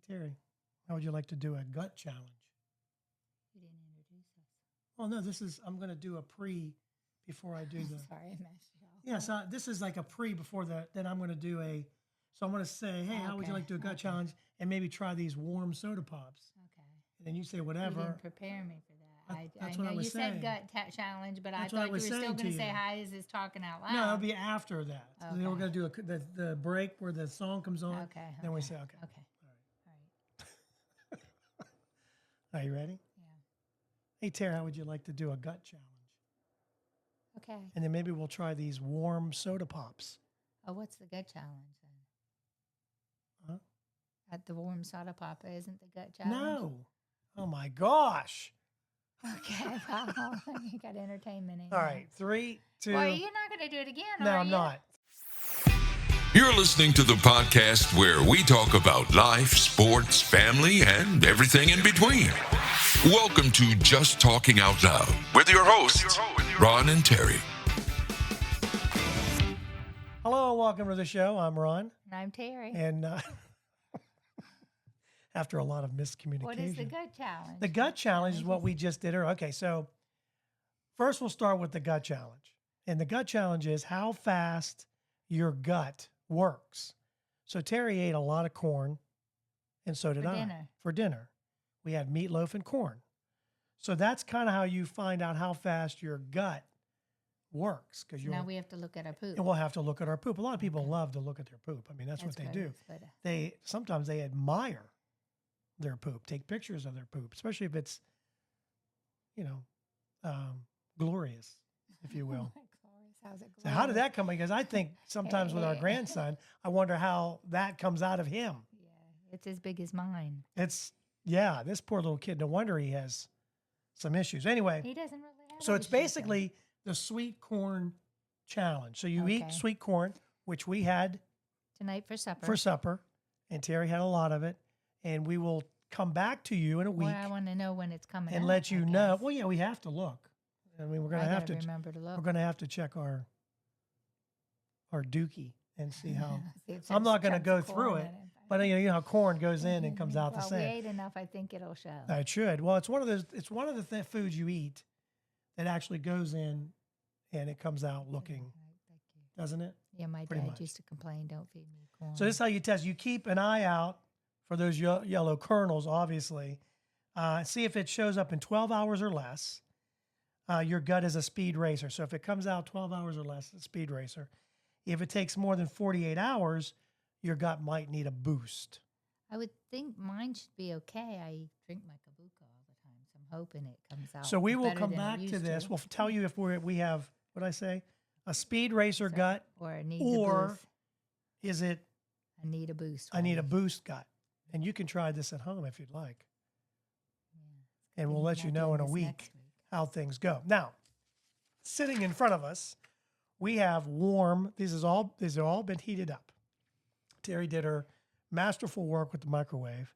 Hey, Terry, how would you like to do a gut challenge? You didn't introduce us. Well, no, I'm going to do a before I do the. Sorry, I messed you up. Yeah, so this is like a before then I'm going to do so I'm going to say, hey, how would you Okay, like to do a gut okay. challenge? And maybe try these warm soda pops. Okay. And then you say You whatever. didn't prepare me for that. That's I what I know was you saying. said gut challenge, but That's I what I thought you were was still saying going to to say, you. hi, is this talking out loud? No, it'll be after that. So then we're Okay. going to do the break where the song comes on. Okay. Then we say, okay. Okay. All right. Are you ready? Yeah. Hey, Terry, how would you like to do a gut challenge? Okay. And then maybe we'll try these warm soda pops. Oh, what's the gut challenge then? Huh? At the warm soda pop, isn't the gut challenge? No. Oh, my gosh. Okay. Well, you got entertainment in All here. right. 3, 2. Well, you're not going to do it again, No, are I'm you? not. You're listening to the podcast where we talk about life, sports, family, and everything in between. Welcome to Just Talking Out Loud with your hosts, Ron and Terry. Hello, welcome to the show. I'm Ron. And I'm Terry. And after a lot of miscommunication. What is the gut challenge? The gut challenge is what we just did earlier. Okay, so first we'll start with the gut challenge. And the gut challenge is how fast your gut works. So Terry ate a lot of corn, and so did For I. dinner. For dinner. We had meatloaf and corn. So that's kind of how you find out how fast your gut works. Because Now we have to look at our poop. and we'll have to look at our poop. A lot of people love to look at their poop. I mean, that's what they do. Sometimes they admire their poop, take pictures of their poop, especially if it's, glorious, if you will. How's it So how did that come? Because I think sometimes with our grandson, I wonder how that comes out of him. Yeah, it's as big as mine. This poor little kid, no wonder he has some issues. Anyway, He doesn't really have so it's issues, though. basically the sweet corn challenge. So you eat Okay. sweet corn, which we had Tonight for supper. and Terry had a lot of it, and we will come back to you in a week Well, I want to know when it's coming and out, let you I know. guess. Well, yeah, we have to look. I mean, we're I gonna have gotta to remember to look. we're gonna have to check our dookie and see how. See if I'm there's not gonna chunks go of through corn it, in but you know how corn goes in and comes out the well, same. we ate enough. I think it'll show. It should. Well, it's one of those. It's one of the foods you eat that actually goes in and it comes out looking, Right, thank you. doesn't it? Yeah, my pretty dad much. used to complain, "Don't feed me corn." So this is how you test. You keep an eye out for those yellow kernels, obviously. See if it shows up in 12 hours or less. Your gut is a speed racer. So if it comes out 12 hours or less, it's a speed racer. If it takes more than 48 hours, your gut might need a boost. I would think mine should be okay. I drink my kabuka all the time, so I'm hoping it comes out. So we will better come than it back to used this. We'll tell you if we have, what did I say, a speed racer So- gut, or it needs or a boost. is it I need a boost. I need a one. boost gut? And you can try this at home if you'd like. Yeah, it's And good we'll we're let you not know doing in a this week next week. how things go. Now, sitting in front of us, we have warm. These are all been heated up. Terry did her masterful work with the microwave.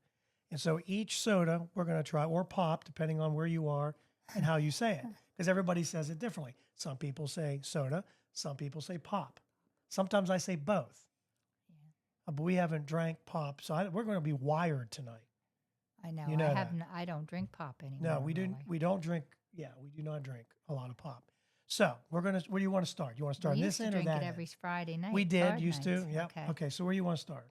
And so each soda we're going to try, or pop, depending on where you are and how you say it, because everybody says it differently. Some people say soda, some people say pop. Sometimes I say both. Yeah. But we haven't drank pop, so we're going to be wired tonight. I know. You know I that. haven't. I don't drink pop anymore. No, we didn't. really. We don't drink. Yeah, we do not drink a lot of pop. So we're gonna. Where do you want to start? You want to start We this used to end or drink that it end? every Friday night. We did card used nights. to. Yeah. Okay. So where do you want to start?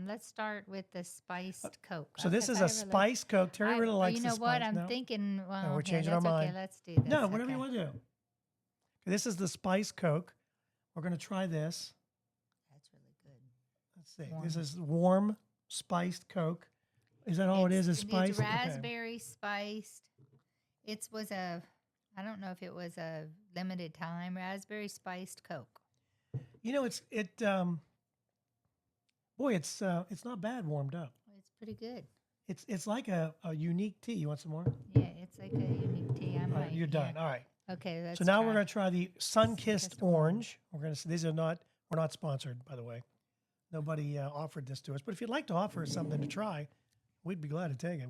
Let's start with the spiced Coke. So this is a spiced Coke. Terry really likes You the know what? spice. I'm No? thinking. Well, we're yeah, changing our that's okay. mind. Let's do this. No, whatever you okay. want to do. This is the spiced Coke. We're gonna try this. That's really good. Let's see. Warm. This is warm spiced Coke. Is that all it is? Is spice? It's Okay. raspberry spiced. It was a. I don't know if it was a limited time raspberry spiced Coke. You know, it's not bad warmed up. It's pretty good. It's like a unique tea. You want some more? Yeah, it's like a unique tea. I All right, might. you're done. yeah. All right. Okay, let's So now try. we're going to try the sun-kissed Sun-kissed orange. We're going to. We're not sponsored, by the way. Nobody offered this to us. But if you'd like to offer us something to try, we'd be glad to take it.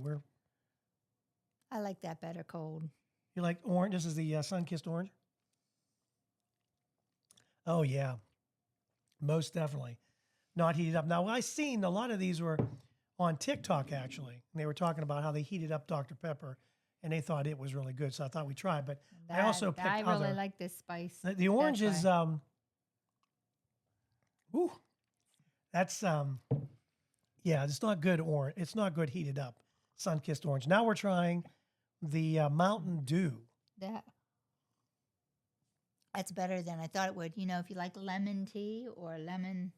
I like that better cold. You like orange? This is the sun-kissed orange. Oh yeah, most definitely. Not heated up. Now I've seen a lot of these were on TikTok actually. And they were talking about how they heated up Dr. Pepper, and they thought it was really good. So I thought we tried. But I also picked I really other. like this spice. The orange That's is why. ooh, that's yeah, it's not good orange. It's not good heated up sun-kissed orange. Now we're trying the Mountain Dew. That's better than I thought it would. You know, if you like lemon tea or lemon.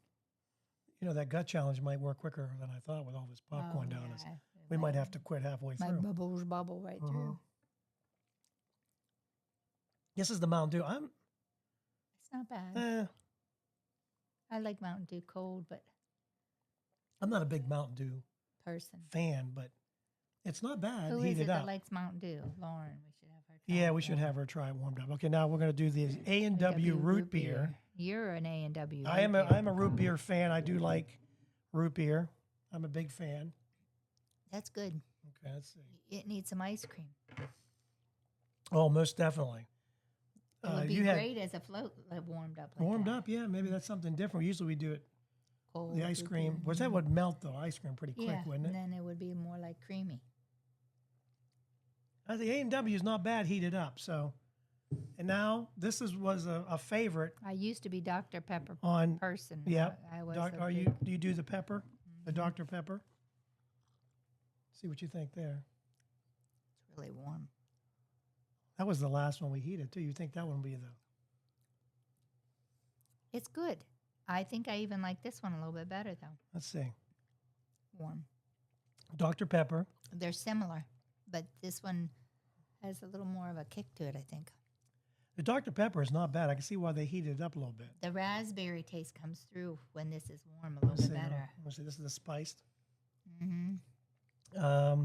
You know, that gut challenge might work quicker than I thought with all this popcorn down us. We might have to quit halfway My through. bubbles bubble right through. This is the Mountain Dew. It's not bad. I like Mountain Dew cold, but I'm not a big Mountain Dew person. fan, but it's not bad. Who is heated it up. that likes Mountain Dew? Lauren. We should have her try Yeah, it. we should have her try it warmed up. Okay, now we're going to do the A&W root beer. You're an A&W. I'm a root beer fan. I do like root beer. I'm a big fan. That's good. Okay, let's see. It needs some ice cream. Oh, most definitely. It would be you had great as a float warmed up. Like warmed that. up, yeah. Maybe that's something different. Usually we do it. Cold The ice root cream. beer. Was that would melt though? Ice cream pretty quick, Yeah, wouldn't it? and then it would be more like creamy. The A&W is not bad heated up. So, and now this was a favorite I used to be Dr. Pepper on. person. Yep. I was. Are a you? big- Do you do the pepper? The Dr. Pepper. See what you think there. It's really warm. That was the last one we heated too. You think that one would be the? It's good. I think I even like this one a little bit better though. Let's see. Warm. Dr. Pepper. They're similar, but this one has a little more of a kick to it, I think. The Dr. Pepper is not bad. I can see why they heated it up a little bit. The raspberry taste comes through when this is warm a little Let's bit see. better. Let's see. This is the spiced. Mm-hmm.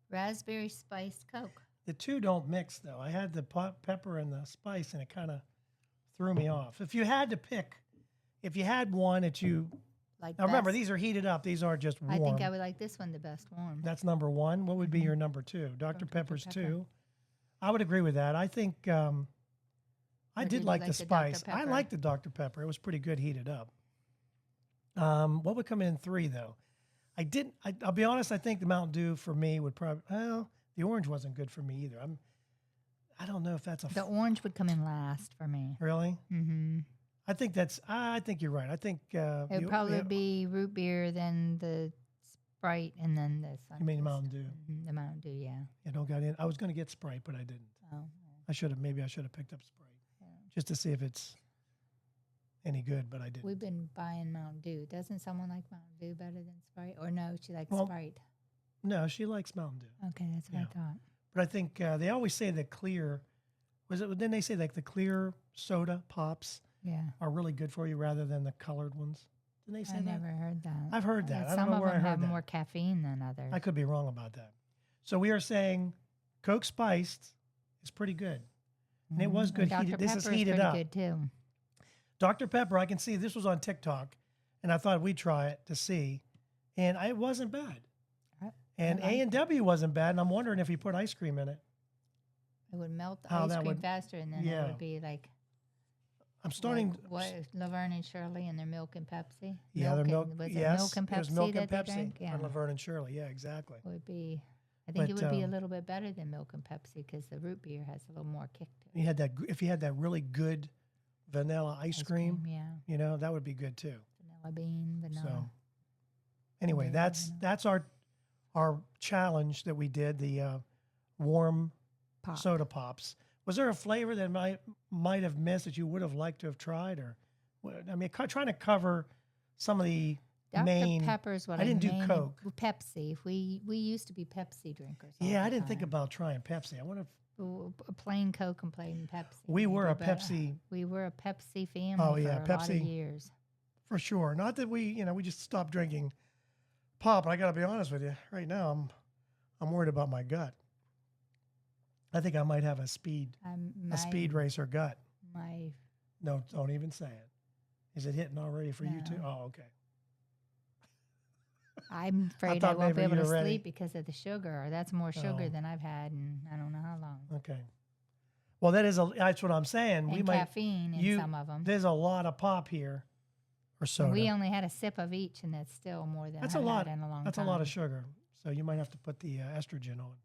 Raspberry spiced Coke. The two don't mix though. I had the pepper and the spice, and it kind of threw me off. If you had to pick, if you had one that you Like now remember, best. these are heated up. These aren't just warm. I think I would like this one the best warm. That's number one. What would be your number two? Dr. Pepper's Pepper. two. I would agree with that. I think I Or did did you like like the the Dr. spice. I Pepper? liked the Dr. Pepper. It was pretty good heated up. What would come in three though? I'll be honest. I think the Mountain Dew for me would probably. Well, the orange wasn't good for me either. I don't know if that's a The orange would come in last for me. really. Mm-hmm. I think you're right. I think It would probably be root beer, then the Sprite, and then the You mean Sunkist. Mountain Dew? The Mountain Dew, yeah. You don't got in. I was going to get Sprite, but I didn't. Oh, I should have. Maybe I should have picked up Sprite yeah. just to see if it's any good, but I didn't. We've been buying Mountain Dew. Doesn't someone like Mountain Dew better than Sprite? Or no, she likes Well, Sprite. No, she likes Mountain Dew. Okay, that's what yeah. I thought. But I think they always say the clear. Didn't they say like the clear soda pops Yeah. are really good for you rather than the colored ones? Didn't they say I that? never heard that. I've heard that. I Some don't know of where I them heard have that. more caffeine than others. I could be wrong about that. So we are saying Coke spiced is pretty good. And it was good Dr. heated. This is Pepper heated pretty up. good too. Dr. Pepper, I can see this was on TikTok, and I thought we'd try it to see, and it wasn't bad. And like A&W wasn't bad, and I'm wondering if you put ice cream in it. It would melt the How ice that cream would- faster, and then yeah. it would be like I'm starting. what Laverne and Shirley and their milk and Pepsi. Yeah, their milk. And, was Yes, it milk and it was Pepsi milk that and they Pepsi drank? Yeah, on Laverne and Shirley. Yeah, exactly. would be. I think it But, would be a little bit better than milk and Pepsi because the root beer has a little more kick to it. You had that. If you had that really good vanilla ice cream, yeah, you know, that would be good too. vanilla bean, vanilla. So anyway, Yeah, that's our challenge that we did. The warm Pop. soda pops. Was there a flavor that might have missed that you would have liked to have tried, or I mean, trying to cover some of the Dr. main. Pepper's what I didn't do mainly- Coke. Pepsi. We used to be Pepsi drinkers. all Yeah, the I didn't think time. about trying Pepsi. I wonder if A plain Coke and plain Pepsi. we were do a better. Pepsi We were a Pepsi family Oh, yeah, for a lot of Pepsi. years. for sure. Not that we just stopped drinking pop. But I got to be honest with you. Right now, I'm worried about my gut. I think I might have a speed racer gut. My No, don't even say it. Is it hitting already for you too? No. Oh, okay. I'm afraid I thought won't be maybe able to you're ready. sleep because of the sugar. That's more sugar Oh. than I've had in I don't know how long. Okay. Well, that's what I'm saying. And we might caffeine in some of them. There's a lot of pop here, or soda. We only had a sip of each, and that's still more than That's I've a lot. had in a long That's time. a lot of sugar. So you might have to put the estrogen on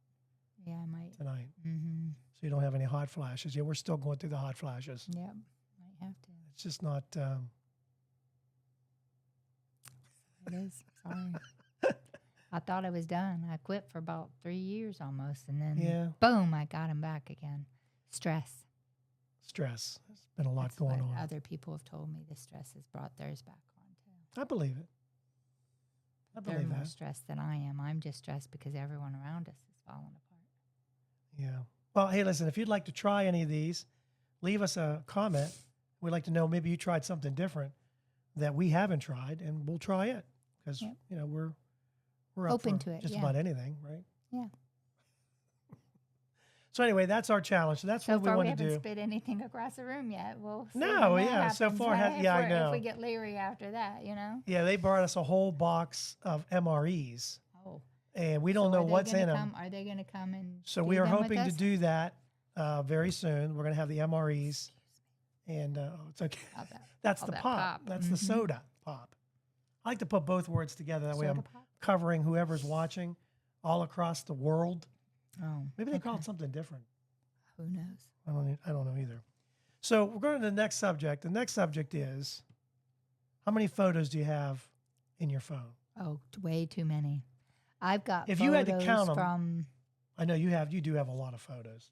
Yeah, I might. tonight, Mm-hmm. so you don't have any hot flashes. Yeah, we're still going through the hot flashes. Yep, might have to. It's just not. It is. Sorry. I thought I was done. I quit for about 3 years almost, and then Yeah. boom, I got him back again. Stress. Stress. There's been a lot That's going what on. other people have told me. The stress has brought theirs back on too. I believe it. I They're believe more that. stressed than I am. I'm just stressed because everyone around us is falling apart. Yeah. Well, hey, listen, if you'd like to try any of these, leave us a comment. We'd like to know maybe you tried something different that we haven't tried, and we'll try it because Yep. you know we're up Open for to it, just yeah. about anything, right? Yeah. So anyway, that's our challenge. So that's So what we far, we want haven't to do. spit anything across the room yet. We'll see No, when that yeah, so happens, far right? yeah, I know. If we get leery after that, you know. Yeah, they brought us a whole box of MREs, Oh, and we so don't know are they what's gonna in them. come- Are they going to come and? So do we are them with hoping to us? do that very soon. We're going to have the MREs, and it's okay. All that- That's all the that pop. pop. That's the Mhm. soda pop. I like to put both words together. That way Soda I'm pop? covering whoever's watching all across the world. Oh, Maybe they call okay. it something different. Who knows? I don't know either. So we're going to the next subject. The next subject is, how many photos do you have in your phone? Oh, way too many. I've got If photos you had to count 'em- from I know you do have a lot of photos.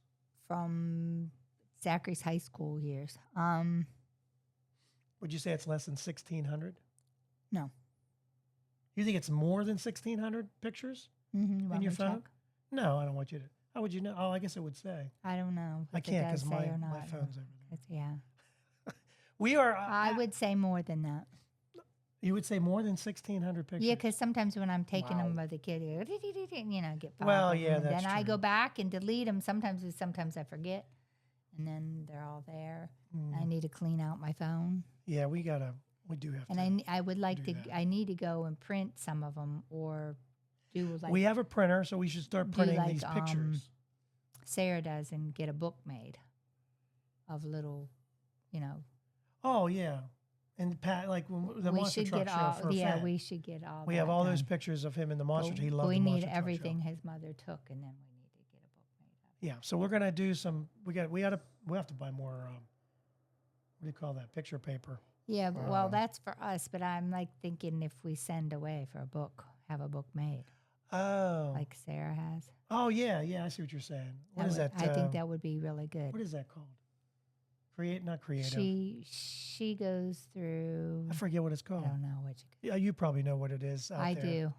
Zachary's high school years. Would you say it's less than 1,600? No. You think it's more than 1,600 pictures Mm-hmm. in your phone? No, I don't want you to. How would you know? Oh, I guess it would say. I don't know. I if it can't does because say my or not. phone's over there. Yeah. We are. I would say more than that. You would say more than 1,600 pictures? Yeah, because sometimes when I'm taking them Wow. by the kid, you know, get five Well, of 'em, yeah, and that's then I true. go back and delete them. Sometimes I forget, and then they're all there. I need to clean out my phone, Yeah, we do have to. and I would like do to. that. I need to go and print some of them or do like We have a printer, so we should start do printing like, these pictures. Sarah does and get a book made of little, you know. Oh, yeah. And Pat, like when the we monster should truck get show all. for Yeah, Fred. we should get all. We that have all those done. pictures of him in the monster. But He loved we the need monster truck everything show. his mother took, and then we need to get a book made. Yeah, so we're gonna do some. We have to buy more. What do you call that? Picture paper. Yeah, well, that's for us, but I'm like thinking if we send away for a book, have a book made, Oh. like Sarah has. Oh yeah, yeah. I see what you're saying. What is that? I think that would be really good. What is that called? Not creative. She goes through. I forget what it's I called. don't know what you. Yeah, you probably know what it is. Out I there do.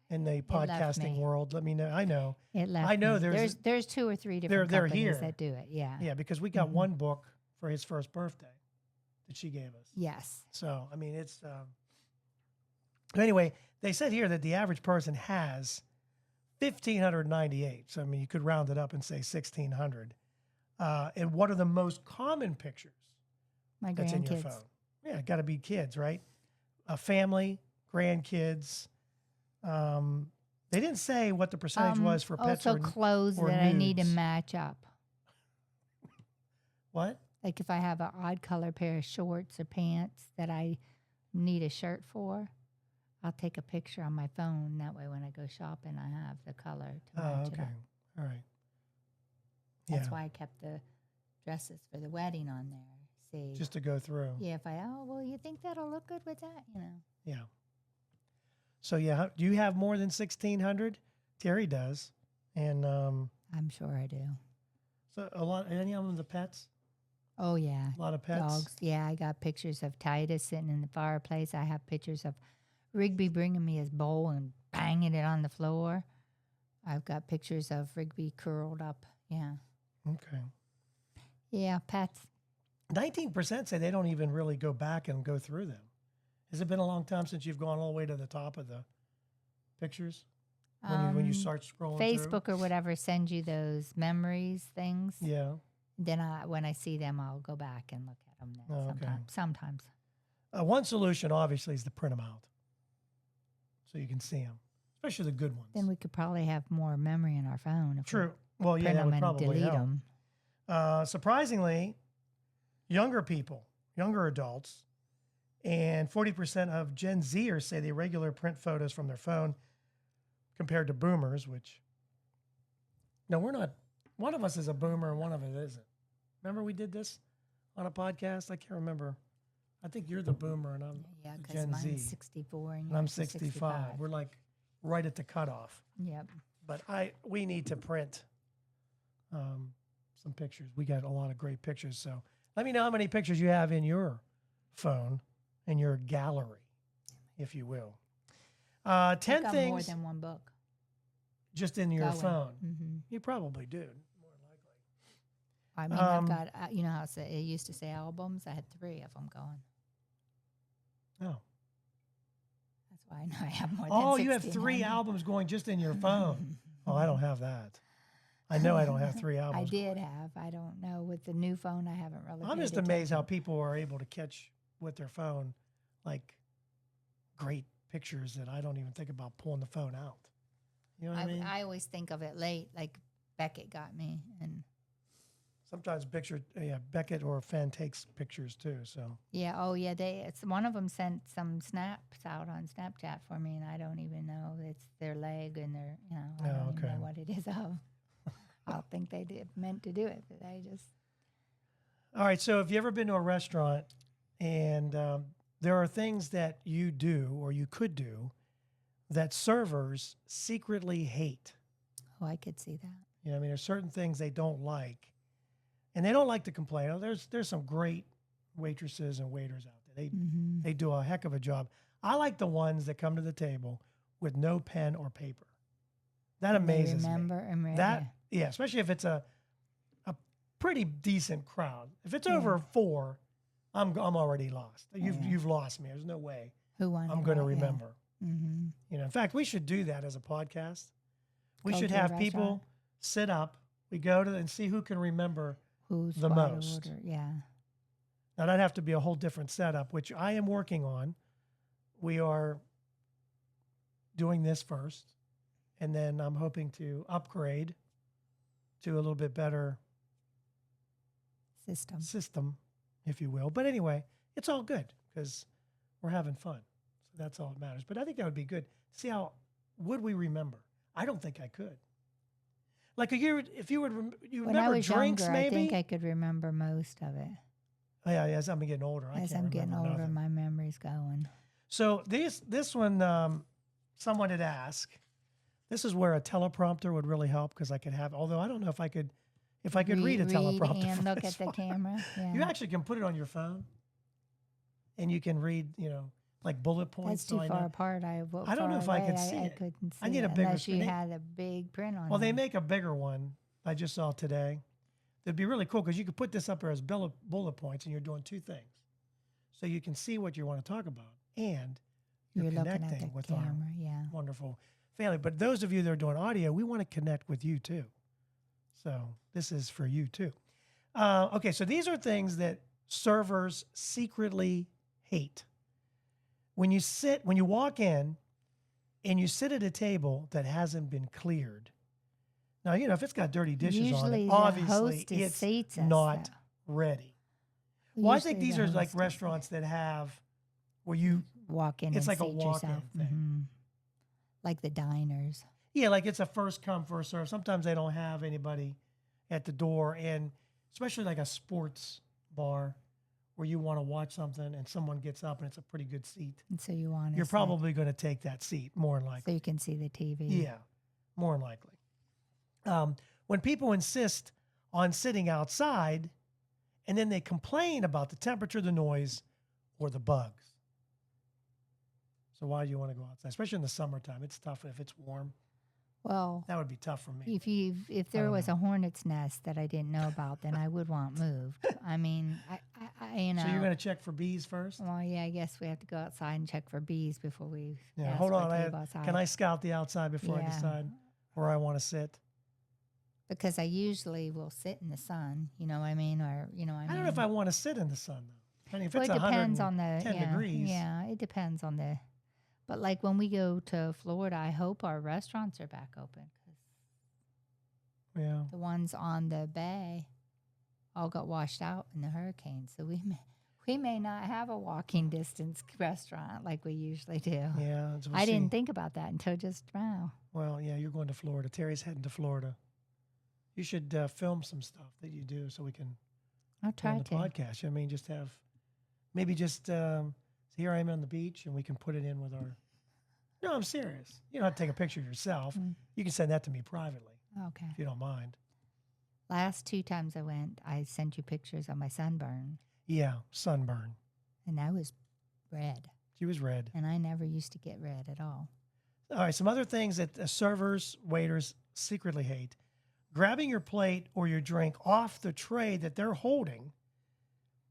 in the left podcasting me. world. Let me know. I know. It left. I know me. there's 2 or 3 different they're companies here. that do it. Yeah. Yeah, because we got Mhm. one book for his first birthday that she gave us. Yes. So I mean, it's. Anyway, they said here that the average person has 1,598. So I mean, you could round it up and say 1,600. And what are the most common pictures My that's in your grandkids. phone? Yeah, got to be kids, right? A family, grandkids. They didn't say what the percentage was for pets also or clothes or that I need to nudes. match up. What? Like if I have an odd color pair of shorts or pants that I need a shirt for, I'll take a picture on my phone. That way, when I go shopping, I have the color to Oh, match okay. it up. All right. That's Yeah, why I kept the dresses for the wedding on there. See, just to go through. yeah. If you think that'll look good with that, you know. Yeah. So yeah, do you have more than 1,600? Terry does, and I'm sure I do. so a lot. Any of them the pets? Oh yeah, A lot of pets. dogs. Yeah, I got pictures of Titus sitting in the fireplace. I have pictures of Rigby bringing me his bowl and banging it on the floor. I've got pictures of Rigby curled up. Yeah. Okay. Yeah, pets. 19% say they don't even really go back and go through them. Has it been a long time since you've gone all the way to the top of the pictures when you start scrolling through? Facebook or whatever sends you those memories things. Yeah. Then when I see them, I'll go back and look at them. Then Oh, okay. sometimes. One solution, obviously, is to print them out so you can see them, especially the good ones. Then we could probably have more memory in our phone. If True. We Well, yeah, print that them would and probably delete help. them. Surprisingly, younger people, younger adults, And 40% of Gen Zers say they regular print photos from their phone compared to boomers, which, no, we're not. One of us is a boomer and one of us isn't. Remember we did this on a podcast? I can't remember. I think you're the boomer and I'm Yeah, the because Gen Z. mine's 64 and And I'm yours is 65. We're like right at the cutoff. Yep. But we need to print some pictures. We got a lot of great pictures. So let me know how many pictures you have in your phone, in your gallery, if you will. 10 I've got things more than one book. just in your Going. phone. Mm-hmm. You probably do, more likely. I mean, I've got, you know how it used to say albums? I had 3 of them going. Oh. That's why I know I have more Oh, than you have 3 1,600. albums going just in your phone. Oh, I don't have that. I know I don't have 3 I albums. did have. I don't know. With the new phone, I haven't really I'm paid just amazed how attention. people are able to catch with their phone like great pictures that I don't even think about pulling the phone out. You know what I mean? I always think of it late, like Beckett got me. And Sometimes Beckett or Fan takes pictures too. So yeah, oh yeah, it's one of them sent some snaps out on Snapchat for me, and I don't even know it's their leg and their, I don't even know what it is of. I don't think they meant to do it, but they just. all right. So have you ever been to a restaurant and there are things that you do or you could do that servers secretly hate? Oh, I could see that. You know, what I mean, there's certain things they don't like, and they don't like to complain. Oh, there's some great waitresses and waiters out there. They do a heck of a job. I like the ones that come to the table with no pen or paper. That amazes me. Yeah, especially if it's a pretty decent crowd. If it's over 4, I'm already lost. You've lost me. There's no way I'm going to remember. Mm-hmm. You know, in fact, we should do that as a podcast. We Go should to a have people restaurant. sit up. We go to and see who can remember Who's the what most. order. Yeah. Now that'd have to be a whole different setup, which I am working on. We are doing this first, and then I'm hoping to upgrade to a little bit better system, if you will. But anyway, it's all good because we're having fun. So that's all that matters. But I think that would be good. See how would we remember? I don't think I could. Like if you would you When I remember was drinks, younger, maybe. I think I could remember most of it. Oh, yeah, as I'm getting older, I As can't I'm getting remember older, nothing. my memory's going. So this one, someone had asked. This is where a teleprompter would really help because I could have. Although I don't know if I could read a teleprompter and from look this at the one. camera. Yeah. You actually can put it on your phone, and you can read. Like bullet points. That's too far apart. I don't know if I could see I it. couldn't see I need it a bigger unless you screen. had a big print on Well, it. they make a bigger one. I just saw today. It'd be really cool because you could put this up there as bullet points, and you're doing 2 things. So you can see what you want to talk about, and you're looking at connecting the with camera. our Yeah. wonderful family. But those of you that are doing audio, we want to connect with you too. So this is for you too. Okay, so these are things that servers secretly hate. When you walk in and you sit at a table that hasn't been cleared. Now, if it's got dirty dishes on Usually it, the obviously hostess it's seats us, not though. ready. Well, I Usually think these the are like hostess restaurants that have where you walk in. it's and like a seat walk-in yourself. thing. Mm-hmm. Like the diners. Yeah, like it's a first come, first serve. Sometimes they don't have anybody at the door, and especially like a sports bar where you want to watch something and someone gets up and it's a pretty good seat. And so you want to You're probably going to take that seat, more than likely. so you can see the TV. Yeah, more than likely. When people insist on sitting outside and then they complain about the temperature, the noise, or the bugs. So why do you want to go outside? Especially in the summertime. It's tough if it's warm. Well, That would be tough for me. if there was a hornet's nest that I didn't know about, then I would want moved. I mean, I So you're going to check for bees first? Well, yeah, I guess we have to go outside and check for bees before we. Yeah, ask hold for on. a table outside. Can I scout the outside before I Yeah. decide where I want to sit? Because I usually will sit in the sun. You know what I mean? Or I don't know if I want to sit in the sun, though. I mean, if Well, it's it depends 110 on the degrees. Yeah, it depends on the. But like when we go to Florida, I hope our restaurants are back open because the ones on the bay all got washed out in the hurricane. So We may not have a walking distance restaurant like we usually do. Yeah, so we'll I see. didn't think about that until just now. Well, yeah, you're going to Florida. Terry's heading to Florida. You should film some stuff that you do so we can I'll go on try the to. podcast. I mean, just have maybe just here I am on the beach, and we can put it in with our. No, I'm serious. You don't have to take a picture yourself. You can send that to me privately Okay. if you don't mind. Last 2 times I went, I sent you pictures of my sunburn, Yeah, sunburn. and I was red. She was red. And I never used to get red at all. All right, some other things that servers, waiters secretly hate. Grabbing your plate or your drink off the tray that they're holding.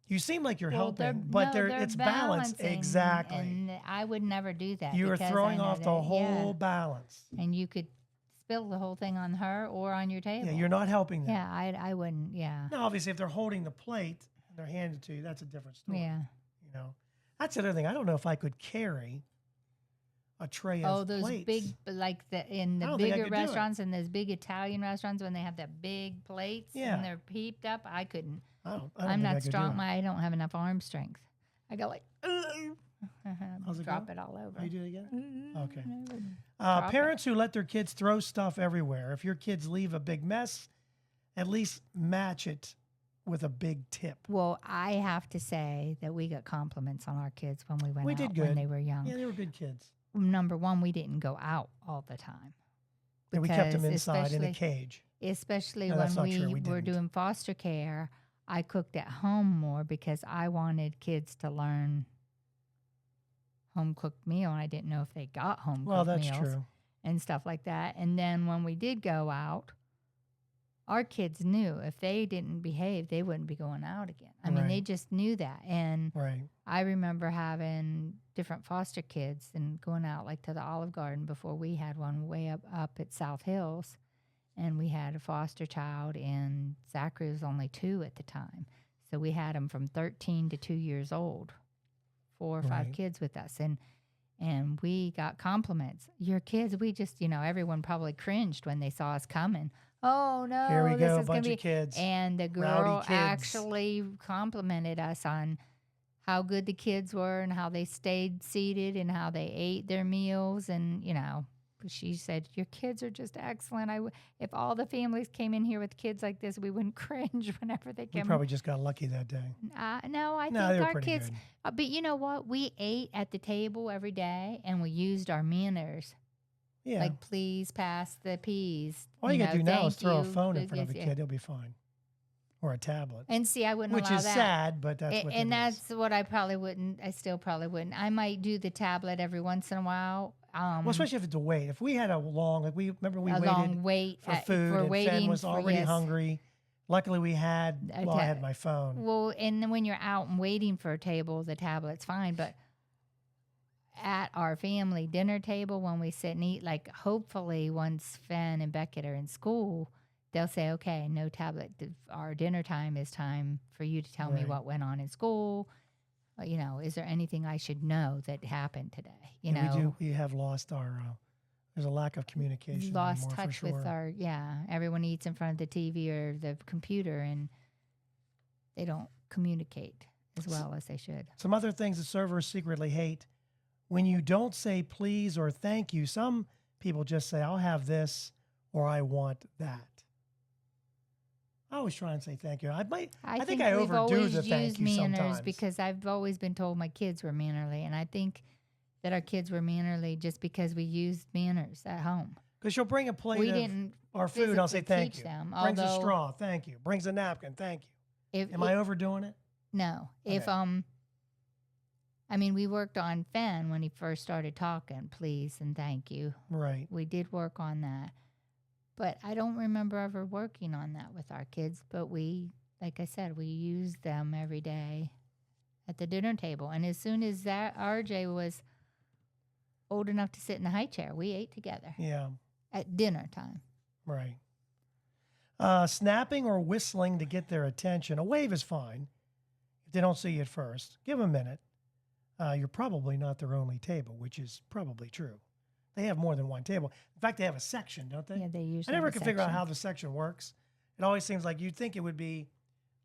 You seem like you're helping, but it's balanced. balancing, Exactly. And I would never do that. You are because I throwing know off the that- whole balance. Yeah. And you could spill the whole thing on her or on your table. Yeah, you're not helping them. Yeah, I wouldn't. Yeah. Now, obviously, if they're holding the plate and they're handing it to you, that's a different story. Yeah. You know, that's another thing. I don't know if I could carry a tray of those plates. big, like in I the don't think I bigger could do it. restaurants and those big Italian restaurants when they have that big plates Yeah. and they're heaped up, I couldn't. I don't I'm think I not could do strong. it. I don't have enough arm strength. I go like, How's it drop go? it all over. Oh, you do it again? Okay. I would drop it. Parents who let their kids throw stuff everywhere. If your kids leave a big mess, at least match it with a big tip. Well, I have to say that we got compliments on our kids when we went We out did when good. they were young. Yeah, they were good kids. Number one, we didn't go out all the time. And we kept them Because inside in a especially- cage. Especially No, that's when not true. We were didn't. doing foster care, I cooked at home more because I wanted kids to learn home cooked meal, and I didn't know if they got home cooked Well, that's meals true. and stuff like that. And then when we did go out, our kids knew if they didn't behave, they wouldn't be going out again. I mean, they Right. just knew that. And Right. I remember having different foster kids and going out like to the Olive Garden before we had one way up at South Hills. And we had a foster child, and Zachary was only 2 at the time. So we had him from 13 to 2 years old, 4 or 5 Right. kids with us. And we got compliments. Your kids, we just, everyone probably cringed when they saw us coming. Oh, no, Here we this go, a is going bunch to be. of kids. And the Rowdy girl kids. actually complimented us on how good the kids were and how they stayed seated and how they ate their meals. And, she said, your kids are just excellent. If all the families came in here with kids like this, we wouldn't cringe whenever they We came. probably just got lucky that day. No, I No, think they were our pretty kids. good. But you know what? We ate at the table every day, and we used our manners. Yeah. Like, please pass the peas. All you got to do now is thank throw a you, phone in but front of a yes, kid. He'll be fine. Or a tablet. And see, I wouldn't Which allow is that. sad, but that's what it And is. that's what I probably wouldn't. I still probably wouldn't. I might do the tablet every once in a while. Well, especially if it's a wait. If we had a long, like we a long wait for food, and waiting Fen was for, already yes. hungry. Luckily, we had. A Well, I ta- had my phone. Well, and then when you're out and waiting for a table, the tablet's fine. But at our family dinner table, when we sit and eat, like hopefully once Fen and Beckett are in school, they'll say, "Okay, no tablet. Our dinner time is time for you to tell me Right. what went on in school. Is there anything I should know that happened today? We have lost our. There's a lack of communication. Lost anymore, touch for sure. with our everyone eats in front of the TV or the computer, and they don't communicate as well as they should. Some other things that servers secretly hate: when you don't say please or thank you. Some people just say, "I'll have this" or "I want that." I always try and say thank you. I think I we've overdo always the thank used you manners sometimes. because I've always been told my kids were mannerly, and I think that our kids were mannerly just because we used manners at home. Because she'll bring a plate We of didn't our food, I'll say physically thank teach you. them, Brings a although- straw, thank you. Brings a napkin, thank you. If Am I overdoing it? No. If Okay. we worked on Fen when he first started talking, please and thank you. Right. We did work on that. But I don't remember ever working on that with our kids. But we, like I said, we used them every day at the dinner table. And as soon as that RJ was old enough to sit in the high chair, we ate together Yeah. at dinner time. Right. Snapping or whistling to get their attention. A wave is fine if they don't see you at first. Give them a minute. You're probably not their only table, which is probably true. They have more than one table. In fact, they have a section, don't they? Yeah, they I usually never have a can figure out section. how the section works. It always seems like you'd think it would be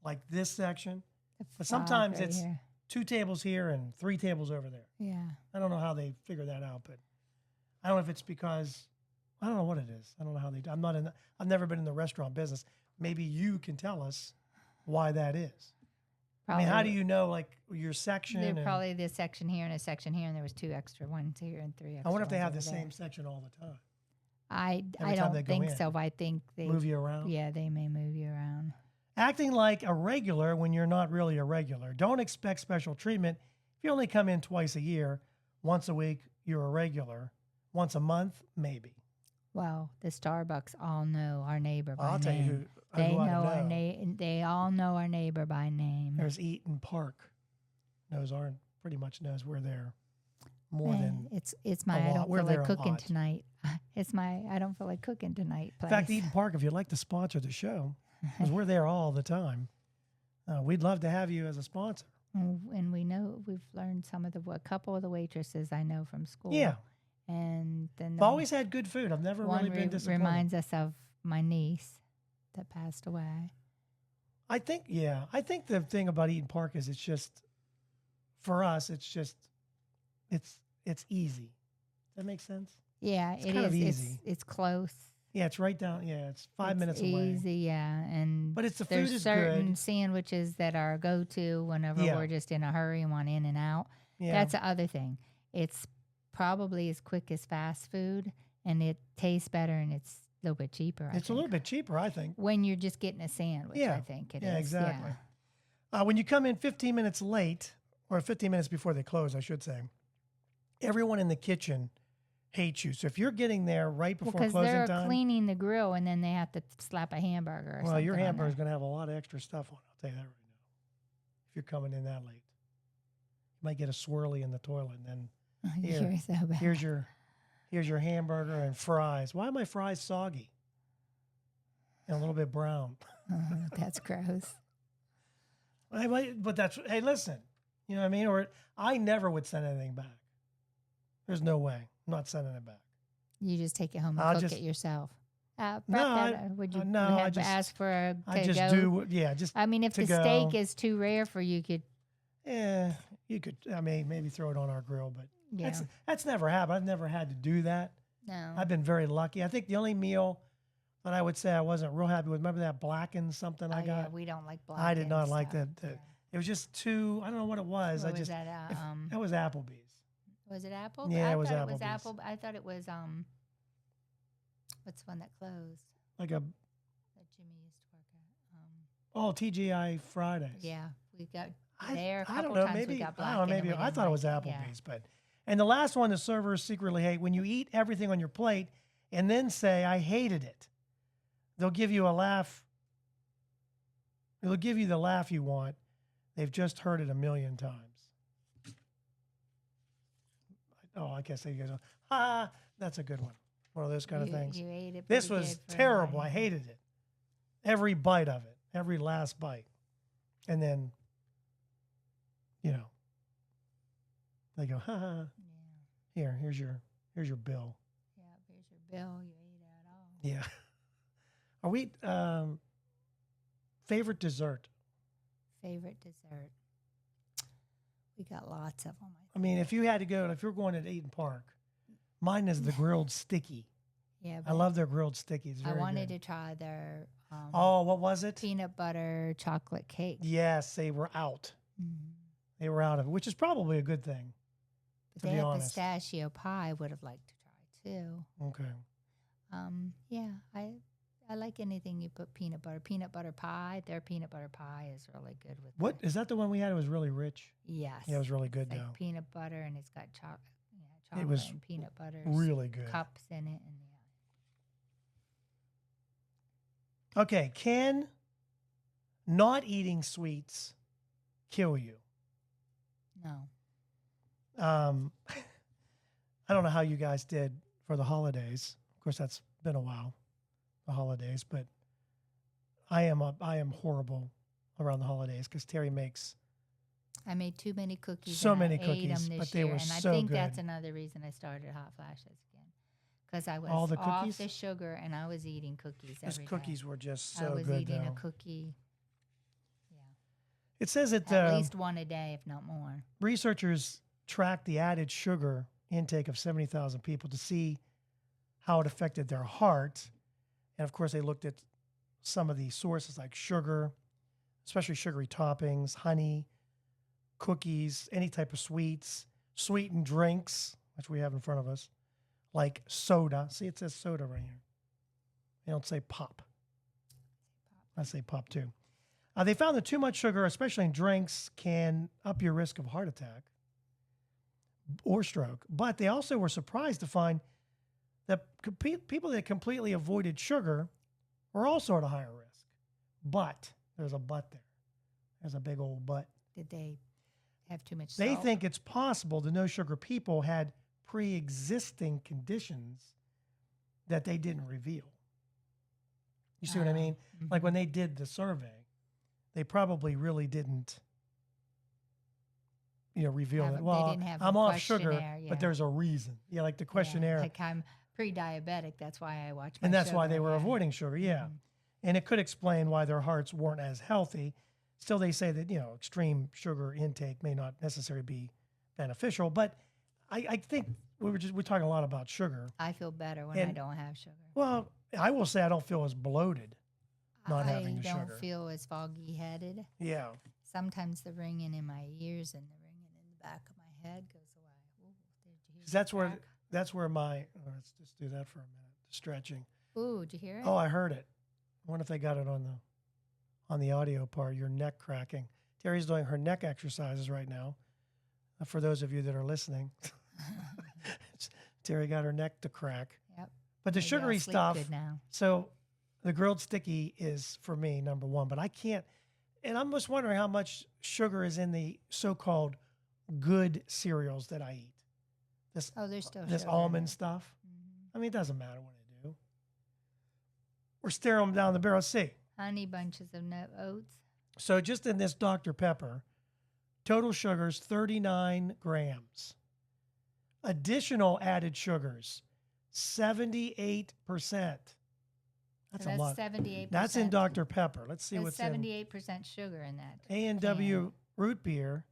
like this section, The but frog sometimes right it's here. 2 tables here and 3 tables over there. Yeah. I don't know how they figure that out, but I don't know if it's because I don't know what it is. I don't know how they do. I've never been in the restaurant business. Maybe you can tell us why that is. I mean, how do you know like your section? They're probably this section here and a section here, and there was 2 extra ones here and 3 extra. I wonder if they have ones the over same section all the time. I Every time they don't go think in. so. I think they Move you around. Yeah, they may move you around. Acting like a regular when you're not really a regular. Don't expect special treatment. If you only come in twice a year, once a week, you're a regular. Once a month, maybe. Well, the Starbucks all know our neighbor by I'll name. tell you who They ought to know our know. They all know our neighbor by name. There's Eaton Park. Pretty much knows we're there more Eh, than. it's my a I lot. don't We're feel there like a cooking lot. tonight. It's my I don't feel like cooking tonight. In fact, place. Eaton Park, if you'd like to sponsor the show, because we're there all the time, we'd love to have you as a sponsor. And we know we've learned a couple of the waitresses I know from school. Yeah. And then I've always had good food. I've never one really been disappointed. reminds us of my niece that passed away. I think the thing about Eaton Park is it's just, for us, it's easy. Does that make sense? Yeah, It's kind of easy. It's close. Yeah, it's right down. Yeah, it's 5 It's minutes easy, away. yeah. And But it's the there's food is certain good. sandwiches that are a go-to whenever Yeah. we're just in a hurry and want in and out. Yeah. That's the other thing. It's probably as quick as fast food, and it tastes better, and it's a little bit cheaper. I It's a little think. bit cheaper, I think. When you're just getting a sandwich, Yeah. I think it is. Yeah, exactly. Yeah. When you come in 15 minutes late, or 15 minutes before they close, I should say, everyone in the kitchen hates you. So if you're getting there right before Because closing they're time, cleaning the grill, and then they have to slap a hamburger or something. well, your on hamburger's there. going to have a lot of extra stuff on it. I'll tell you that right now. If you're coming in that late, you might get a swirly in the toilet, and then here, You're so bad. here's your hamburger and fries. Why are my fries soggy and a little bit brown? That's gross. But that's, hey, listen, you know what I mean? Or I never would send anything back. There's no way. I'm not sending it back. You just take it home and I'll cook just- it yourself. Would you no, I have just- asked for a I to just go? do, yeah, just, I mean, if to the go. steak is too rare for you, could you could, I mean, maybe throw it on our grill, but yeah. that's never happened. I've never had to do that. No. I've been very lucky. I think the only meal that I would say I wasn't real happy with, remember that blackened something I Oh, yeah, got? we don't like black. I did not like stuff. that. It was just too, I don't know what it was. What I was just, that? that was Applebee's. Was it Apple? Yeah, I it was thought it was Applebee's. Apple. I thought it was what's the one that closed Like a, that Jimmy used to work at? TGI Fridays. Yeah, we got I there a don't couple know, times. maybe, We got I black. don't know, maybe, I thought it was Applebee's, but, and the last one the servers secretly hate, when you eat everything on your plate and then say, I hated it, they'll give you a laugh. They'll give you the laugh you want. They've just heard it a million times. Oh, I guess they go, that's a good one. One of those kind of things. You ate it. This pretty was good for terrible. I mine. hated it. Every bite of it, every last bite. And then, they go, Yeah. here's your bill. Yeah, here's your bill. You ate it all. Yeah. Are we favorite dessert? Favorite dessert. We got lots of them. I mean, if you're going to Eaton Park, mine is the grilled sticky. Yeah, I love their grilled stickies. I Very wanted good. to try their Oh, what was it? peanut butter chocolate cake. Yes, they were out. Mhm. They were out of it, which is probably a good thing. But To they be had honest. pistachio pie. Would have liked to try too. Okay. Yeah, I like anything you put peanut butter. Peanut butter pie. Their peanut butter pie is really good with. What is that? The one we had? It was really rich. Yes. Yeah, it was really good It's like though. peanut butter, and it's got chocolate. Yeah, chocolate was and peanut butter. Really good. Cups in it, and Okay, can not eating sweets kill you? no. I don't know how you guys did for the holidays. Of course, that's been a while, the holidays, but I am horrible around the holidays because Terry makes. I made too many cookies. So and many I ate cookies, 'em this but they year, were and so I think that's good. another reason I started Hot Flashes again, because I was All the off cookies? the sugar and I was eating cookies Those every day. cookies were just I so was good eating though. a cookie. Yeah. It says that At least one a day, if not more. researchers tracked the added sugar intake of 70,000 people to see how it affected their heart. And of course, they looked at some of the sources like sugar, especially sugary toppings, honey, cookies, any type of sweets, sweetened drinks, which we have in front of us, like soda. See, it says soda right here. They don't say pop. I say pop too. They found that too much sugar, especially in drinks, can up your risk of heart attack or stroke. But they also were surprised to find that people that completely avoided sugar were also at a higher risk. But there's a but there. There's a big old but. Did they have too much They salt? think it's possible the no sugar people had pre-existing conditions that they didn't reveal. You see what I mean? Mm-hmm. Like when they did the survey, they probably really didn't, reveal that. They Well, didn't have I'm the off sugar, questionnaire, yeah. but there's a reason. Yeah, like the Yeah, questionnaire. like I'm pre-diabetic. That's why I watch my And that's why sugar, they were yeah. avoiding sugar. Yeah. Mhm. And it could explain why their hearts weren't as healthy. Still, they say that, extreme sugar intake may not necessarily be beneficial. But I think we're talking a lot about sugar. I feel better when I And- don't have sugar. Well, I will say I don't feel as bloated not having the I don't sugar. feel as foggy headed. Yeah. Sometimes the ringing in my ears and the ringing in the back of my head goes away. Ooh, did you hear 'Cause that that's where crack? let's just do that for a minute. Stretching. Ooh, did you hear it? Oh, I heard it. I wonder if they got it on the audio part, your neck cracking. Terry's doing her neck exercises right now. For those of you that are listening, Terry got her neck to crack. Yep. But the Maybe I'll sugary sleep stuff, good now. so the grilled sticky is for me number one, but I can't. And I'm just wondering how much sugar is in the so-called good cereals that I eat. Oh, there's still This sugar in almond it. stuff. Mhm. I mean, it doesn't matter what I do. We're staring them down the barrel. See, Honey bunches of nut oats. so just in this Dr. Pepper, total sugars 39 grams. Additional added sugars 78%. That's So a that's lot. 78%. That's in Dr. Pepper. Let's see There's what's 78% sugar in that. in A&W root beer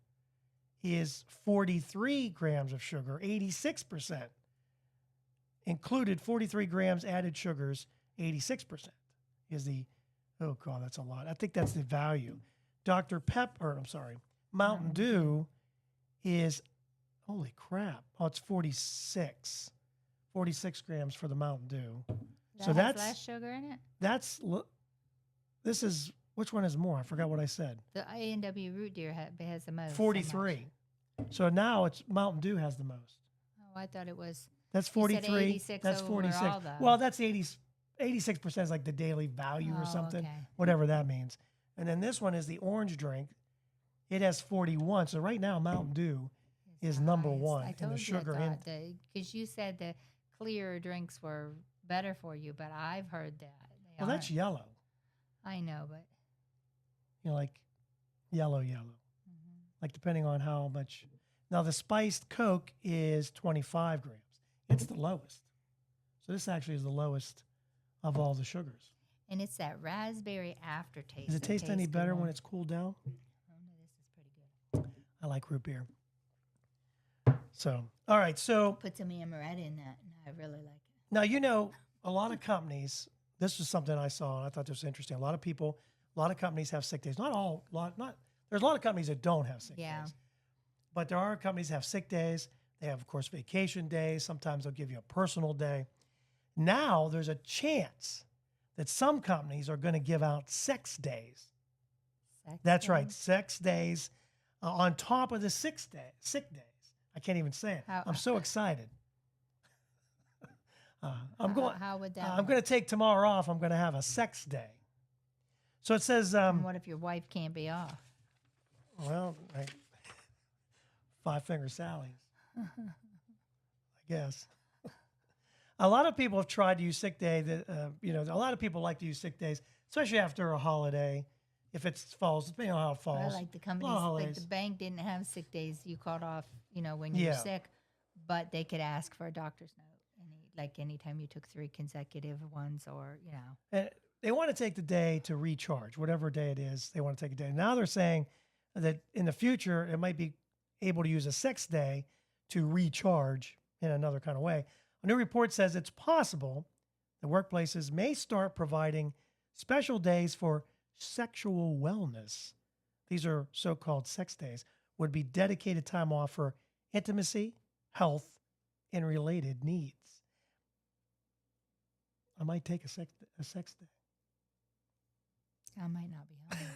is 43 grams of sugar, 86%. Included 43 grams added sugars, 86% is the, oh God, that's a lot. I think that's the value. Dr. Pepper, I'm sorry, Mountain Dew is, holy crap. Oh, it's 46 grams for the Mountain Dew. That So has that's, less sugar in it. this is, which one is more? I forgot what I said. The A&W root beer has the most. so much. 43. So now it's Mountain Dew has the most. Oh, I thought it was. That's You said 43. 86 That's 46. overall, though. Well, that's 86% is like the daily value or Oh, something, okay. whatever that means. And then this one is the orange drink. It has 41. So right now, Mountain Dew is number Highest. one I in told the sugar. because you said the clearer drinks were better for you, but I've heard that. They Well, that's aren't. yellow. I know, but Like yellow. mhm. Like depending on how much. Now the spiced Coke is 25 grams. It's the lowest. So this actually is the lowest of all the sugars. And it's that raspberry aftertaste. Does it that taste any tastes good better when on- it's cooled down? Oh no, this is pretty good. I like root beer. So, all right. So Put some amaretto in that, and I really like it. now, a lot of companies, this was something I saw and I thought this was interesting. A lot of companies have sick days. There's a lot of companies that don't have sick Yeah. days. But there are companies that have sick days. They have, of course, vacation days. Sometimes they'll give you a personal day. Now there's a chance that some companies are going to give out sex days. That's right, sex days on top of the sick days. I can't even say it. How- I'm so excited. How would that? I'm going to take tomorrow off. I'm going to have a sex day. So it says, And what if your wife can't be off? well, Five Finger Sally's, I guess. A lot of people have tried to use sick day. A lot of people like to use sick days, especially after a holiday. If it falls, depending on how it But I falls. like the A lot companies, of like holidays. the bank didn't have sick days. You called off, when you Yeah. were sick, but they could ask for a doctor's note. Anytime you took 3 consecutive ones, or And they want to take the day to recharge, whatever day it is. They want to take a day. Now they're saying that in the future it might be able to use a sex day to recharge in another kind of way. A new report says it's possible that workplaces may start providing special days for sexual wellness. These are so-called sex days, would be dedicated time off for intimacy, health, and related needs. I might take a sex day. I might not be home.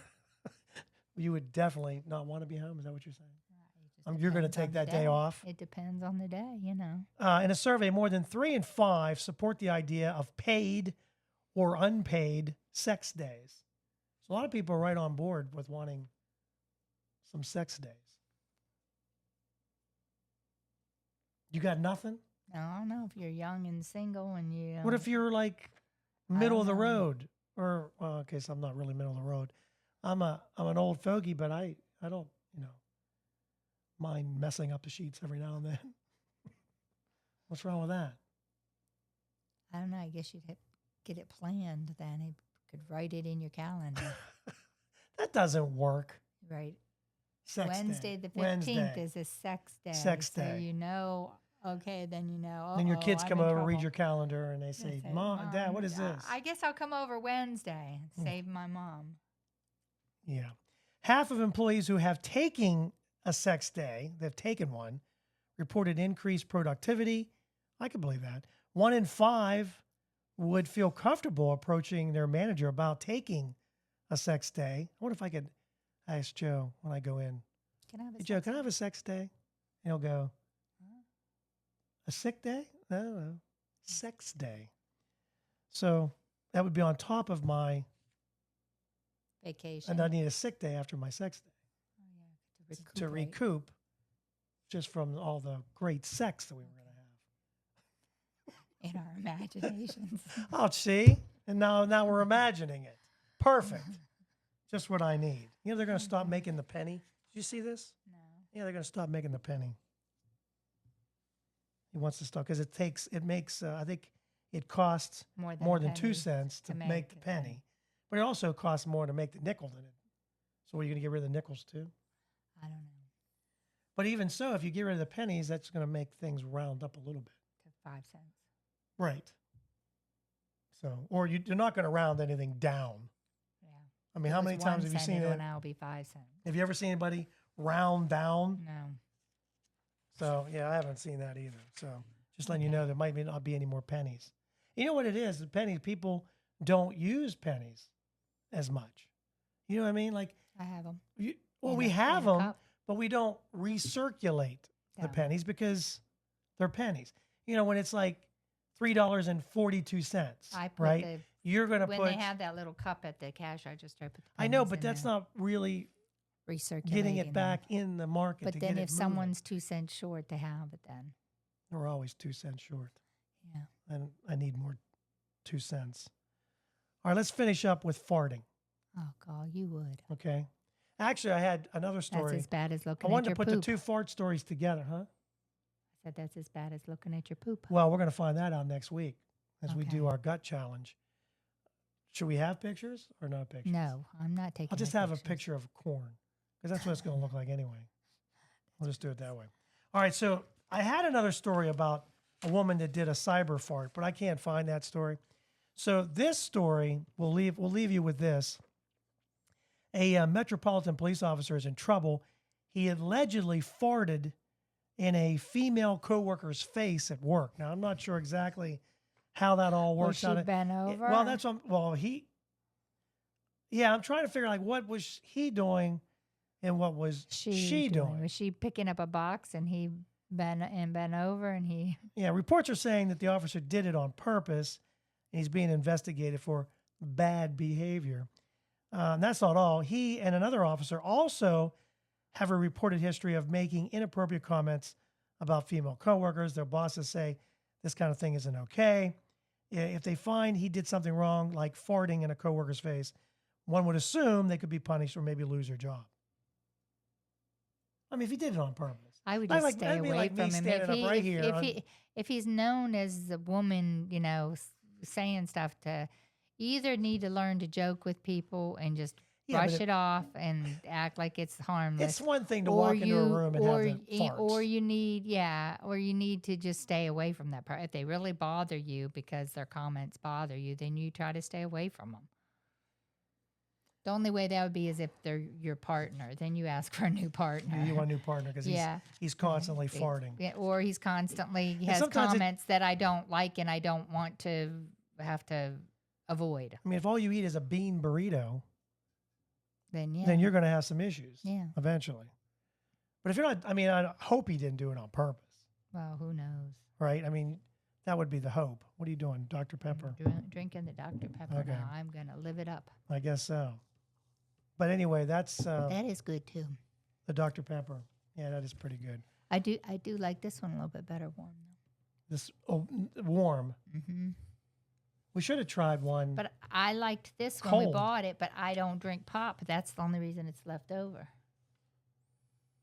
You would definitely not want to be home. Is that what you're saying? It just You're going to depends take on that the day off? It depends on the day, you know. In a survey, more than 3 in 5 support the idea of paid or unpaid sex days. So a lot of people are right on board with wanting some sex days. You got nothing? I don't know if you're young and single and you. What if you're like middle of the know. road? Or, well, okay, so I'm not really middle of the road. I'm an old fogey, but I don't, mind messing up the sheets every now and then. What's wrong with that? I don't know. I guess you'd have to get it planned. Then you could write it in your calendar. That doesn't work. Right. Sex Wednesday day. the 15th Wednesday. is a sex day. Sex so day. you know. Okay, then you know. Then your kids I'm come in over, read trouble. your calendar, and they say, Say, Mom, Dad, what is this? I guess I'll come over Wednesday and save my mom. Yeah. Half of employees who have taken a sex day, they've taken one, reported increased productivity. I can believe that. 1 in 5 would feel comfortable approaching their manager about taking a sex day. I wonder if I could ask Joe when I go in, Can I have a hey, Joe, can I have a sex day? And he'll go, a sick day? No, sex day. So that would be on top of my, vacation? and I need a sick day after my sex day Oh, yeah, to recoup just from all the great sex that we were going to have. in our imaginations. Oh, see? And now we're imagining it. Perfect. Just what I need. They're going to stop making the penny. Did you see this? No. Yeah, they're going to stop making the penny. He wants to stop because it makes, I think it costs more than 2 pennies cents to make the a penny. But it also costs more to make the nickel than it. So are you going to get rid of the nickels too? I don't know. But even so, if you get rid of the pennies, that's going to make things round up a little bit. To 5 cents. Right. So, or you're not going to round anything down. Yeah. I mean, how many times have you seen it? Now be 5 cents. Have you ever seen anybody round down? No. So, yeah, I haven't seen that either. So, just letting you know, there might not be any more pennies. You know what it is? The pennies, people don't use pennies as much. You know what I mean? Like, I have them. we have them, but we don't recirculate the Yeah. pennies because they're pennies. When it's like $3.42, I put right? You're going to when put. they have that little cup at the cash register, I put the I know, pennies but in that's there. not really Recirculating getting it them. back in the market. But to then get if it someone's 2 cents short to have it, then moving. We're always 2 cents short. yeah. And I need more 2 cents. All right, let's finish up with farting. Oh God, you would. Okay. Actually, I had another story. That's as bad as I looking wanted at your to put poop. the 2 fart stories together, huh? I said that's as bad as looking at your poop. Well, we're going to find that out next week as we do Okay. our gut challenge. Should we have pictures or no pictures? No, I'm not taking. I'll just no have pictures. a picture of corn because that's what it's going to look like anyway. We'll just do it that way. All right. So I had another story about a woman that did a cyber fart, but I can't find that story. So this story, we'll leave you with this. A Metropolitan police officer is in trouble. He allegedly farted in a female coworker's face at work. Now, I'm not sure exactly how that all Was works she out. bent over? Well, that's I'm trying to figure out what was he doing and what was she doing. Was she picking up a box and he bent over and he? Yeah, reports are saying that the officer did it on purpose and he's being investigated for bad behavior. And that's not all. He and another officer also have a reported history of making inappropriate comments about female coworkers. Their bosses say this kind of thing isn't okay. If they find he did something wrong, like farting in a coworker's face, one would assume they could be punished or maybe lose their job. I mean, if he did it on purpose. I would Not just like- stay that'd be away like me from him. standing up right here on- If he's known as a woman, saying stuff to, you either need to learn to joke with people and just Yeah, but brush it off and act like it's harmless. it's one thing to walk into a room and have the farts. Or you need to just stay away from that part. If they really bother you because their comments bother you, then you try to stay away from them. The only way that would be is if they're your partner. Then you ask for a new partner. You want a new partner because he's constantly farting. Yeah, or he has sometimes comments that I don't like and I don't want to have to avoid. I mean, if all you eat is a bean burrito, Then you're going to have some issues Yeah. eventually. But if you're not, I mean, I hope he didn't do it on purpose, Well, who knows? right? I mean, that would be the hope. What are you doing, Dr. Pepper? Drinking the Dr. Pepper Okay. now. I'm gonna live it up. I guess so. But anyway, that's That is good too. the Dr. Pepper. Yeah, that is pretty good. I do like this one a little bit better warm This warm. though. Mm-hmm. We should have tried one. But I liked this when we Cold. bought it. But I don't drink pop. That's the only reason it's left over.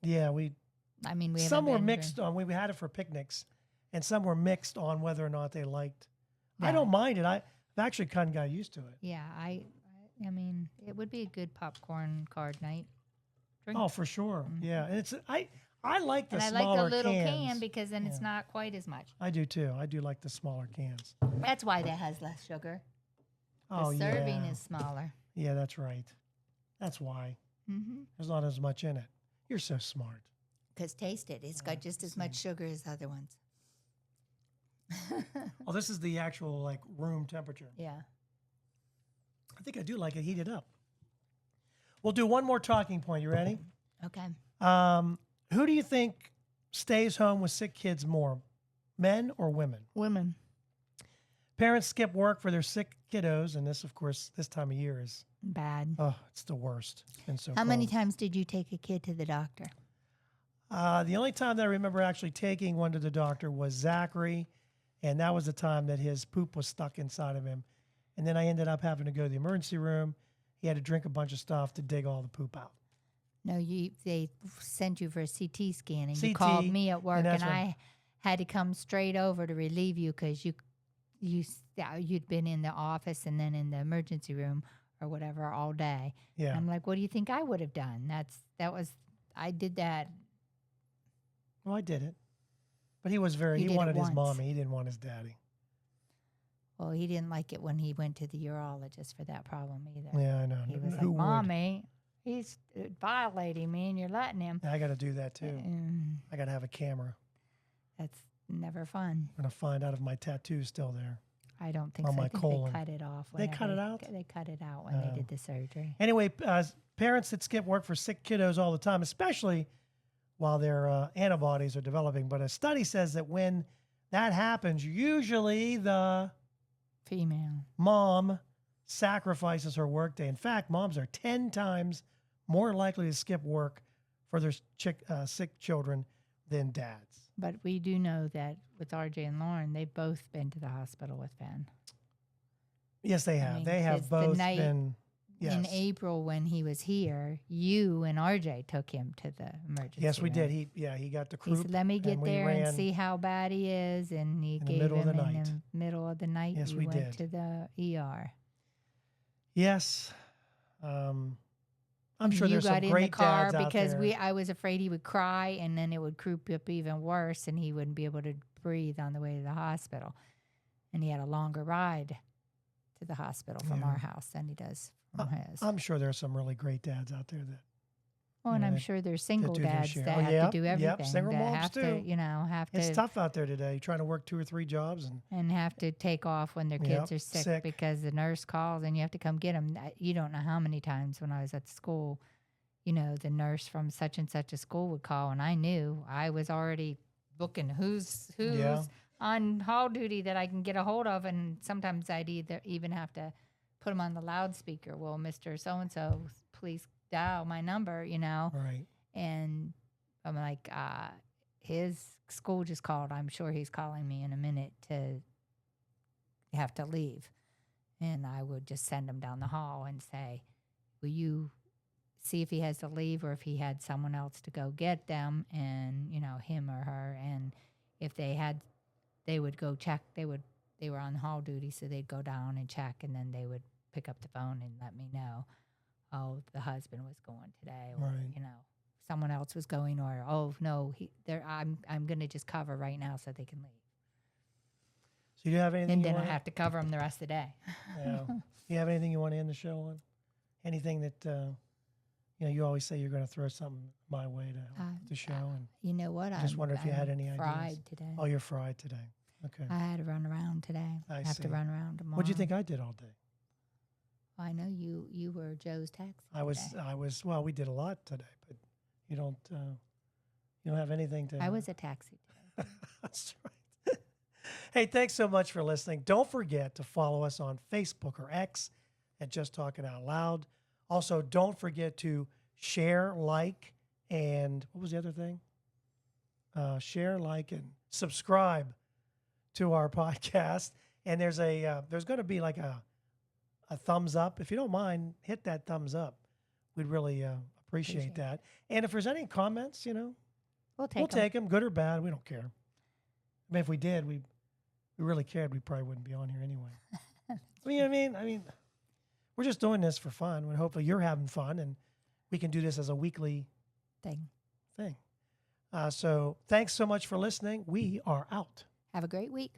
Yeah, we haven't some were been mixed on. We had it for picnics, and some were mixed on whether or not they liked. I Yeah. don't mind it. I've actually kind of got used to it. Yeah, I mean, it would be a good popcorn card night. Drink. Oh, for sure. Yeah, and it's I like the and I smaller like the little cans. can because then it's Yeah. not quite as much. I do too. I do like the smaller cans. That's why that has less sugar. Oh The serving yeah. is smaller. Yeah, that's right. That's why Mm-hmm. there's not as much in it. You're so smart. Because taste it. It's got just as much sugar as the other ones. Oh, this is the actual like room temperature. Yeah. I think I do like it heated up. We'll do one more talking point. You ready? Okay. Who do you think stays home with sick kids more, men or women? Women. Parents skip work for their sick kiddos, and this, of course, this time of year is Bad. it's the worst. It's been so How many cold. times did you take a kid to the doctor? The only time that I remember actually taking one to the doctor was Zachary, and that was the time that his poop was stuck inside of him. And then I ended up having to go to the emergency room. He had to drink a bunch of stuff to dig all the poop out. No, they sent you for a CT scan, and you CT, called me at work, and and that's when- I had to come straight over to relieve you because you'd been in the office and then in the emergency room or whatever all day. Yeah. And I'm like, what do you think I would have done? I did that. Well, I did it. But he was You he did it wanted his once. mommy. He didn't want his daddy. Well, he didn't like it when he went to the urologist for that problem either. Yeah, I know. He was Who like, would? Mommy, he's violating me and you're letting him. I got to do that too. Mm, I got to have a camera. that's never fun. I'm going to find out if my tattoo's still there. I don't think On so. my I think colon. they cut it off. They cut it out? They cut it out when they did the surgery. Anyway, parents that skip work for sick kiddos all the time, especially while their antibodies are developing. But a study says that when that happens, usually the Female. mom sacrifices her workday. In fact, moms are 10 times more likely to skip work for their sick children than dads. But we do know that with RJ and Lauren, they've both been to the hospital with Ben. Yes, they have. mean, They have 'cause the both night been. Yes. In April when he was here, you and RJ took him to the emergency Yes, we room. did. He got the He croup. said, let me get and we there ran and see how bad he is. And he in the gave middle of him the in night. the middle of the night. Yes, you we went did. to the ER. Yes. I'm sure you there's got some in great the car dads out because there. I was afraid he would cry and then it would croup up even worse and he wouldn't be able to breathe on the way to the hospital. And he had a longer ride to the hospital from Yeah. our house than he does from his. I'm sure there's some really great dads out there that. Well, and Yeah, I'm they- sure there's single do their dads share. that Oh, have yep, to do yep, everything. single that moms have too. to, have It's to tough out there today, trying to work 2 or 3 jobs, and have to take off when their Yep, kids are sick, sick. because the nurse calls and you have to come get them. You don't know how many times when I was at school, the nurse from such and such a school would call, and I knew I was already booking who's Yeah. on hall duty that I can get a hold of, and sometimes I'd even have to put them on the loudspeaker. Well, Mr. So and so, please dial my number, right. and I'm like, his school just called. I'm sure he's calling me in a minute to have to leave. And I would just send him down the hall and say, will you see if he has to leave or if he had someone else to go get them, and, him or her. And if they would go check, they were on hall duty, so they'd go down and check, and then they would pick up the phone and let me know. oh, the husband was going today, or Right. you know, someone else was going, or oh no, I'm going to just cover right now so they can leave. So you have anything? And you then I wanna- have to cover them the rest of the day. Yeah. You have anything you want to end the show on? Anything that you always say you're going to throw something my way to help with the show, and You know what? I just wonder if you had any ideas. fried today. oh, you're fried today. Okay. I had to run around today. I have to see. run around tomorrow. What do you think I did all day? I know you were Joe's taxi. I was. today. Well, we did a lot today, but you don't have anything to. I was a taxi today. That's right. Hey, thanks so much for listening. Don't forget to follow us on Facebook or X at Just Talking Out Loud. Also, don't forget to share, like, and what was the other thing? Share, like, and subscribe to our podcast. And there's going to be like a thumbs up. If you don't mind, hit that thumbs up. We'd really appreciate that. And if there's any comments, We'll we'll take 'em. take them, good or bad. We don't care. I mean, if we did, we really cared, we probably wouldn't be on here anyway. You know what I mean? We're just doing this for fun. And hopefully you're having fun, and we can do this as a weekly thing. thing. So thanks so much for listening. We are out. Have a great week.